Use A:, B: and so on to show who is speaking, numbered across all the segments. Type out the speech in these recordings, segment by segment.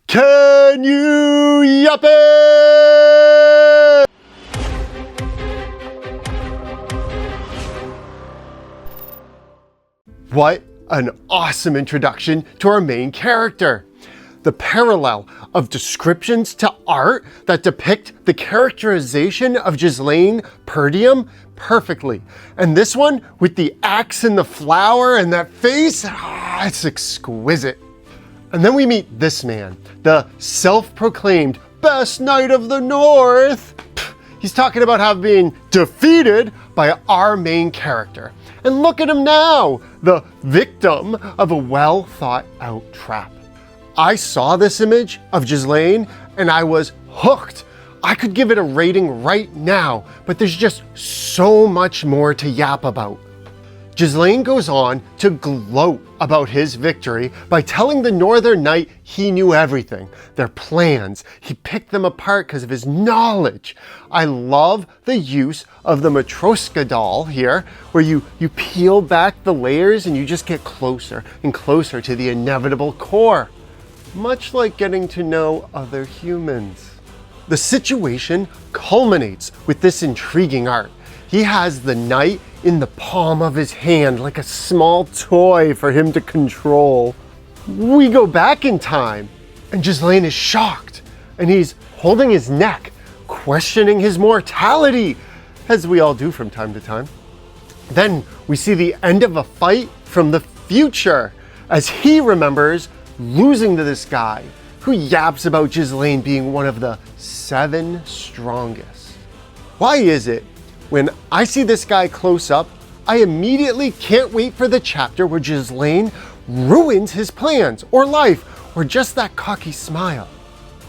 A: Can you yap it? What an awesome introduction to our main character. The parallel of descriptions to art that depict the characterization of Ghislaine Perdium perfectly. And this one with the axe and the flower and that face, it's exquisite. And then we meet this man, the self-proclaimed best knight of the North. He's talking about having been defeated by our main character. And look at him now, the victim of a well thought out trap. I saw this image of Ghislaine and I was hooked. I could give it a rating right now, but there's just so much more to yap about. Ghislaine goes on to gloat about his victory by telling the Northern Knight he knew everything, their plans. He picked them apart because of his knowledge. I love the use of the Matryoshka doll here, where you peel back the layers and you just get closer and closer to the inevitable core, much like getting to know other humans. The situation culminates with this intriguing art. He has the knight in the palm of his hand like a small toy for him to control. We go back in time and Ghislaine is shocked and he's holding his neck, questioning his mortality, as we all do from time to time. Then we see the end of a fight from the future as he remembers losing to this guy who yaps about Ghislaine being one of the 7 strongest. Why is it when I see this guy close up, I immediately can't wait for the chapter where Ghislaine ruins his plans or life or just that cocky smile?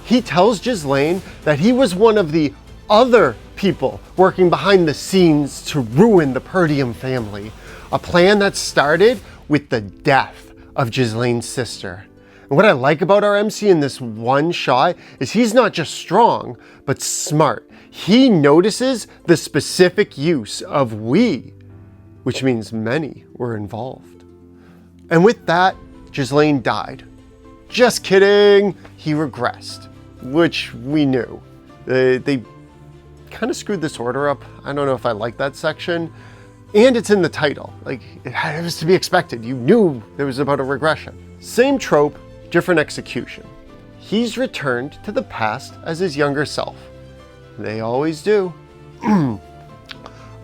A: He tells Ghislaine that he was one of the other people working behind the scenes to ruin the Perdium family, a plan that started with the death of Ghislaine's sister. And what I like about our MC in this one shot is he's not just strong, but smart. He notices the specific use of we, which means many were involved. And with that, Ghislaine died. Just kidding, he regressed, which we knew. They kind of screwed this order up. I don't know if I like that section. And it's in the title. Like, it was to be expected. You knew there was about a regression. Same trope, different execution. He's returned to the past as his younger self. They always do.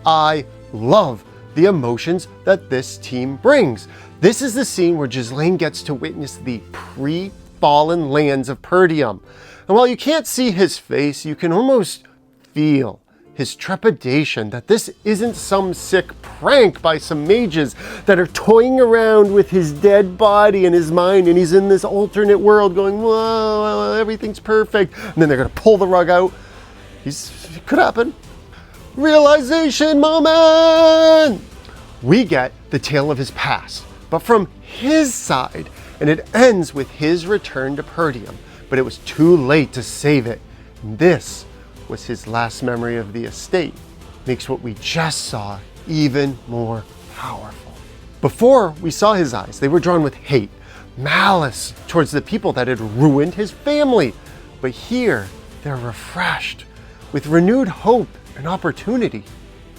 A: I love the emotions that this team brings. This is the scene where Ghislaine gets to witness the pre-fallen lands of Perdium. And while you can't see his face, you can almost feel his trepidation that this isn't some sick prank by some mages that are toying around with his dead body in his mind, and he's in this alternate world going, whoa, everything's perfect. And then they're gonna pull the rug out. It could happen. Realization moment! We get the tale of his past, but from his side, and it ends with his return to Perdium, but it was too late to save it. And this was his last memory of the estate. Makes what we just saw even more powerful. Before we saw his eyes, they were drawn with hate, malice towards the people that had ruined his family. But here, they're refreshed with renewed hope and opportunity.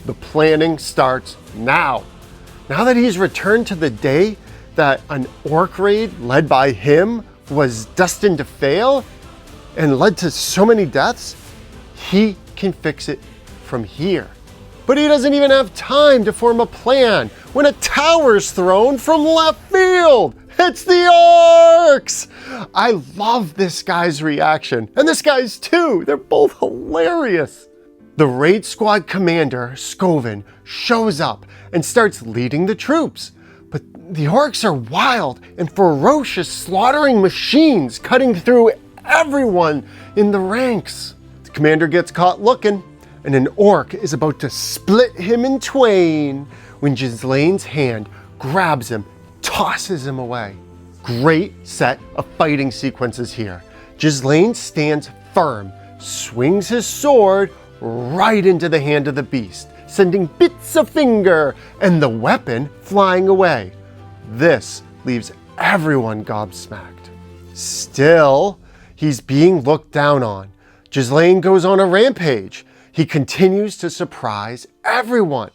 A: The planning starts now. Now that he's returned to the day that an orc raid led by him was destined to fail and led to so many deaths, he can fix it from here. But he doesn't even have time to form a plan when a tower's thrown from left field. It's the orcs! I love this guy's reaction, and this guy's too. They're both hilarious. The raid squad commander, Scoven, shows up and starts leading the troops. But the orcs are wild and ferocious, slaughtering machines, cutting through everyone in the ranks. The commander gets caught looking, and an orc is about to split him in twain when Ghislaine's hand grabs him, tosses him away. Great set of fighting sequences here. Ghislaine stands firm, swings his sword right into the hand of the beast, sending bits of finger and the weapon flying away. This leaves everyone gobsmacked. Still, He's being looked down on. Ghislaine goes on a rampage. He continues to surprise everyone.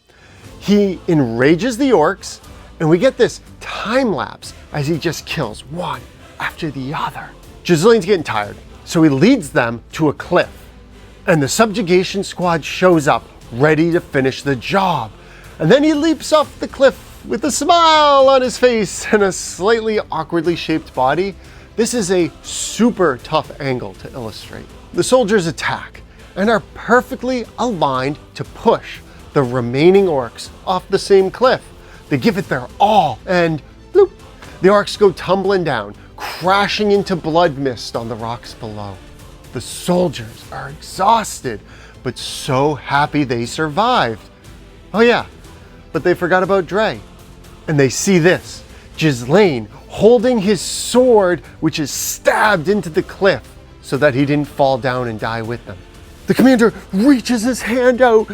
A: He enrages the orcs, and we get this time lapse as he just kills one after the other. Ghislaine's getting tired, so he leads them to a cliff. And the subjugation squad shows up, ready to finish the job. And then he leaps off the cliff with a smile on his face and a slightly awkwardly shaped body. This is a super tough angle to illustrate. The soldiers attack and are perfectly aligned to push the remaining orcs off the same cliff. They give it their all, and bloop, the orcs go tumbling down, crashing into blood mist on the rocks below. The soldiers are exhausted, but so happy they survived. Oh yeah, but they forgot about Dre. And they see this, Ghislaine holding his sword, which is stabbed into the cliff so that he didn't fall down and die with them. The commander reaches his hand out.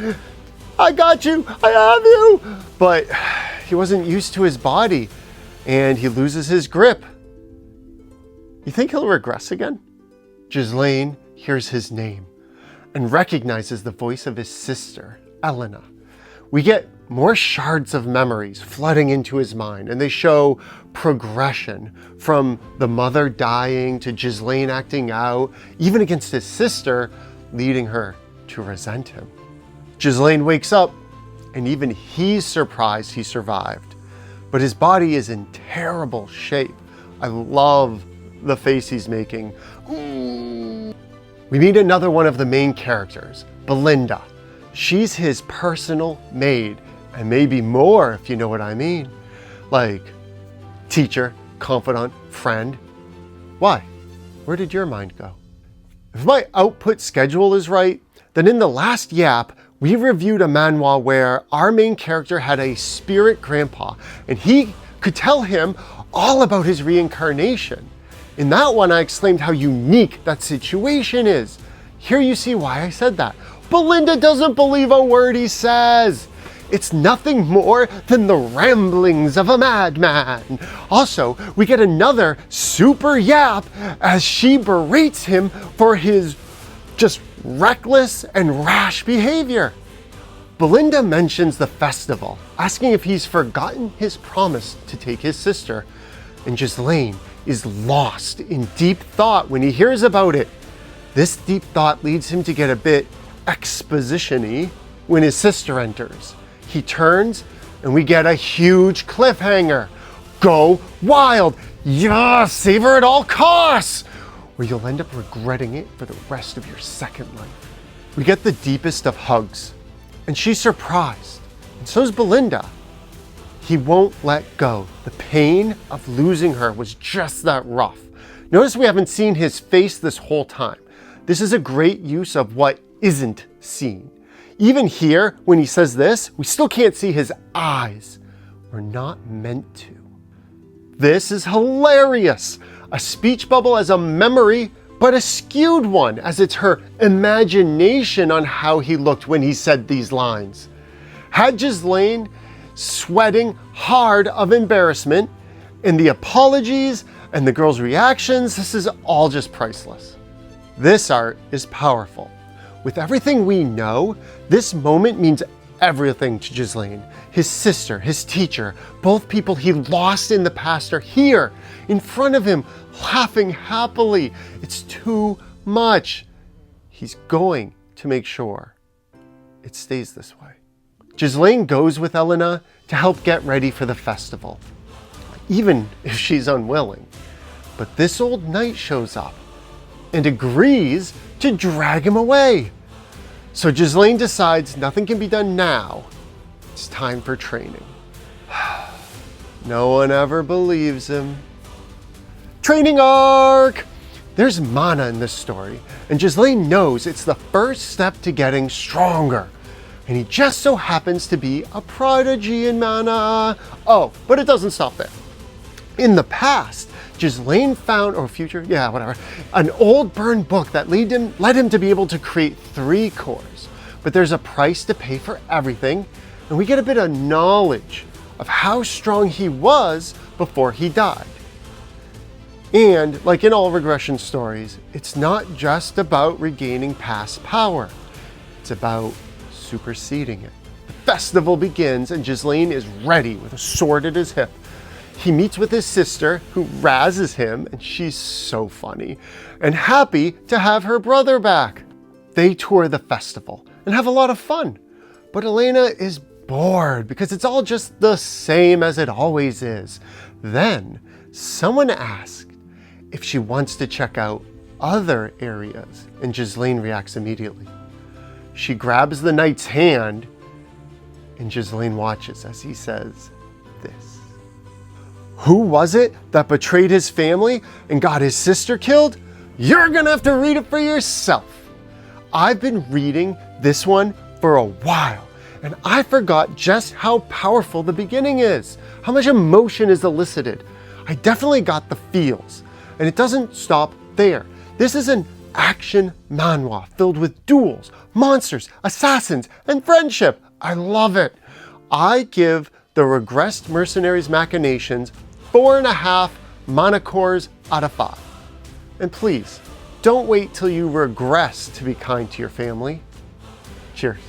A: I got you, I have you. But he wasn't used to his body and he loses his grip. You think he'll regress again? Ghislaine hears his name and recognizes the voice of his sister, Elena. We get more shards of memories flooding into his mind, and they show progression from the mother dying to Ghislaine acting out, even against his sister, leading her to resent him. Ghislaine wakes up, and even he's surprised he survived, but his body is in terrible shape. I love the face he's making. Ooh. We meet another one of the main characters, Belinda. She's his personal maid, and maybe more if you know what I mean. Like teacher, confidant, friend. Why? Where did your mind go? If my output schedule is right, then in the last Yap, we reviewed a manhwa where our main character had a spirit grandpa, and he could tell him all about his reincarnation. In that one, I exclaimed how unique that situation is. Here you see why I said that. Belinda doesn't believe a word he says. It's nothing more than the ramblings of a madman. Also, we get another super Yap as she berates him for his just reckless and rash behavior. Belinda mentions the festival, asking if he's forgotten his promise to take his sister, and Ghislaine is lost in deep thought when he hears about it. This deep thought leads him to get a bit exposition-y when his sister enters. He turns and we get a huge cliffhanger. Go wild! Yeah, save her at all costs! Or you'll end up regretting it for the rest of your second life. We get the deepest of hugs, and she's surprised, and so's Belinda. He won't let go. The pain of losing her was just that rough. Notice we haven't seen his face this whole time. This is a great use of what isn't seen. Even here, when he says this, we still can't see his eyes. We're not meant to. This is hilarious. A speech bubble as a memory, but a skewed one, as it's her imagination on how he looked when he said these lines. Had Ghislaine sweating hard of embarrassment, and the apologies and the girl's reactions, this is all just priceless. This art is powerful. With everything we know, this moment means everything to Ghislaine. His sister, his teacher, both people he lost in the past are here, in front of him, laughing happily. It's too much. He's going to make sure it stays this way. Ghislaine goes with Elena to help get ready for the festival, even if she's unwilling. But this old knight shows up and agrees to drag him away. So Ghislaine decides nothing can be done now. It's time for training. No one ever believes him. Training arc! There's mana in this story, and Ghislaine knows it's the first step to getting stronger. And he just so happens to be a prodigy in mana. Oh, but it doesn't stop there. In the past, Ghislaine found, or future, yeah, whatever, an old burned book that led him to be able to create 3 cores. But there's a price to pay for everything, and we get a bit of knowledge of how strong he was before he died. And like in all regression stories, it's not just about regaining past power. It's about superseding it. The festival begins and Ghislaine is ready with a sword at his hip. He meets with his sister, who razzes him, and she's so funny, and happy to have her brother back. They tour the festival and have a lot of fun. But Elena is bored because it's all just the same as it always is. Then someone asked if she wants to check out other areas, and Ghislaine reacts immediately. She grabs the knight's hand, and Ghislaine watches as he says this. Who was it that betrayed his family and got his sister killed? You're gonna have to read it for yourself. I've been reading this one for a while, and I forgot just how powerful the beginning is, how much emotion is elicited. I definitely got the feels, and it doesn't stop there. This is an action manhwa filled with duels, monsters, assassins, and friendship. I love it. I give the Regressed Mercenary's Machinations 4.5 Manacores out of 5. And please, don't wait till you regress to be kind to your family. Cheers.